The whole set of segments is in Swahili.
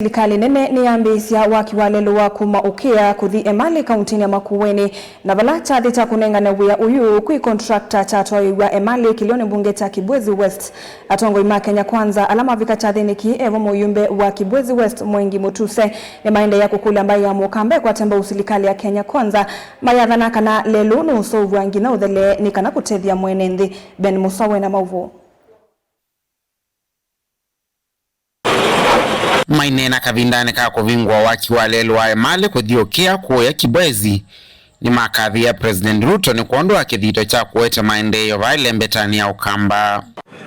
Serikali nene ni ambisia wakiwalelo wa kuma ukea kuthi emali kauntini ya Makueni na balacha thita kunengane wia uyu kui kontrakta chatoi wa emali kilione bunge cha Kibwezi West atongo ima Kenya Kwanza alama vika chathiniki evo muyumbe wa Kibwezi West Mwengi Mutuse ni maende ya kukula ambayo ya mukambe kwa temba usilikali ya Kenya Kwanza mayadhana kana lelunu usovu wangina udhele ni kana kutethia mwenendi Ben Musawe na mauvu. Mainena kavindane ka kuvingwa wakiwalelo wa emali kuthiokia kuoya Kibwezi ni makathi ya President Ruto ni kuondoa kithito cha kuweta maendeleo vile mbetani ya Ukamba.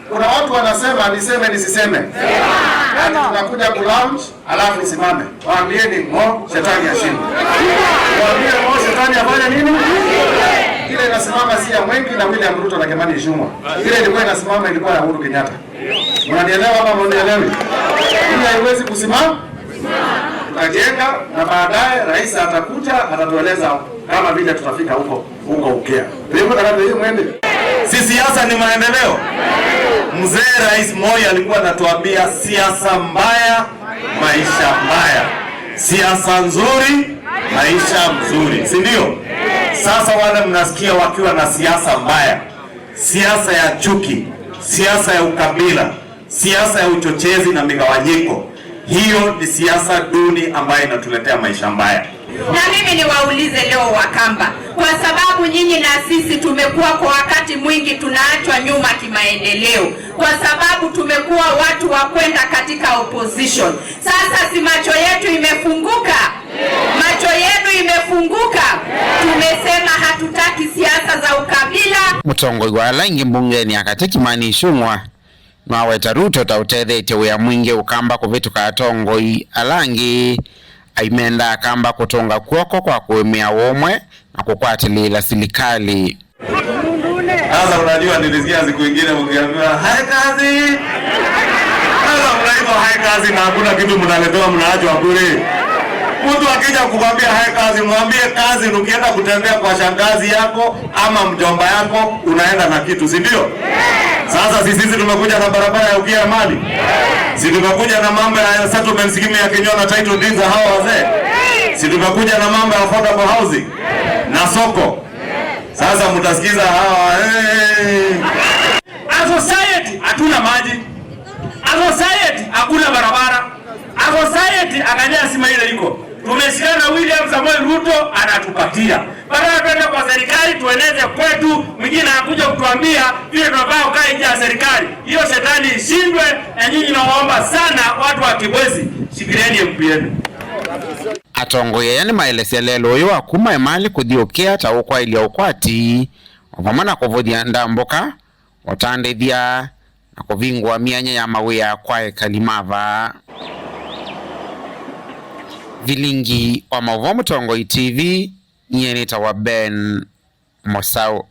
Kuna watu wanasema niseme nisiseme. Tunakuja ku-launch alafu nisimame. Waambieni mo shetani ashinde. Waambie mo shetani afanye nini? Ile inasimama si ya Mwengi na William Ruto na Kimani Ichung'wah. Ile ilikuwa inasimama ilikuwa ya Uhuru Kenyatta. Unanielewa ama mnielewi? Hii haiwezi kusimama. Tutajenga na baadaye rais atakuja atatueleza kama vile tutafika huko ukea. Ndio kama hiyo mwende. Si siasa ni maendeleo. Mzee Rais Moi alikuwa anatuambia siasa mbaya, maisha mbaya. Siasa nzuri, maisha mzuri. Si ndio? Sasa wale mnasikia wakiwa na siasa mbaya, siasa ya chuki, siasa ya ukabila, siasa ya uchochezi na migawanyiko. Hiyo ni siasa duni ambayo inatuletea maisha mbaya. Na mimi niwaulize leo Wakamba, kwa sababu nyinyi na sisi tumekuwa kwa wakati mwingi tunaachwa nyuma kimaendeleo, kwa sababu tumekuwa watu wa kwenda katika opposition. Sasa si macho yetu imefunguka? Macho yenu imefunguka? Tumesema hatutaki siasa za ukabila. Mutongoi wa langi mbungeni akate Kimani Ichung'wah naweta Ruto tautethete wia mwingi Ukamba kuvituka atongoi alangi aimenda Akamba kutonga kuoko kwa kuemea womwe na kukwatilila serikali. Sasa unajua nilisikia siku nyingine mkiambiwa hai kazi. Sasa mnaitwa hai kazi na hakuna kitu mnaletewa mnaachwa bure. Mtu akija kukwambia hai kazi mwambie kazi ukienda kutembea kwa shangazi yako ama mjomba yako unaenda na kitu, si ndio? Sasa sisi tumekuja na barabara ya ukia mali. Si tumekuja na mambo ya settlement scheme ya Kenya na title deeds za hawa wazee. Si tumekuja na mambo ya affordable housing na soko. Sasa mtasikiza hawa A society hatuna maji. A society hakuna barabara. A society angalia sima ile iko. Tumeshikana William Samoei Ruto anatupatia. Badala twende kwa serikali tueneze kwetu, mwingine anakuja kutuambia vile tunafaa ukae nje ya serikali. Hiyo shetani ishindwe, na nyinyi naomba sana watu wa Kibwezi shikilieni MP yenu. Atongoye yani maelese lelo yo akuma emali kuthiokea taukwa ili ukwati wamana kuvudia ndamboka watandithia na kuvingwa mianya ya mawia kwae kalimava. Vilingi wa Mauvo Mutongoi TV, Nyenita wa Ben Musawe.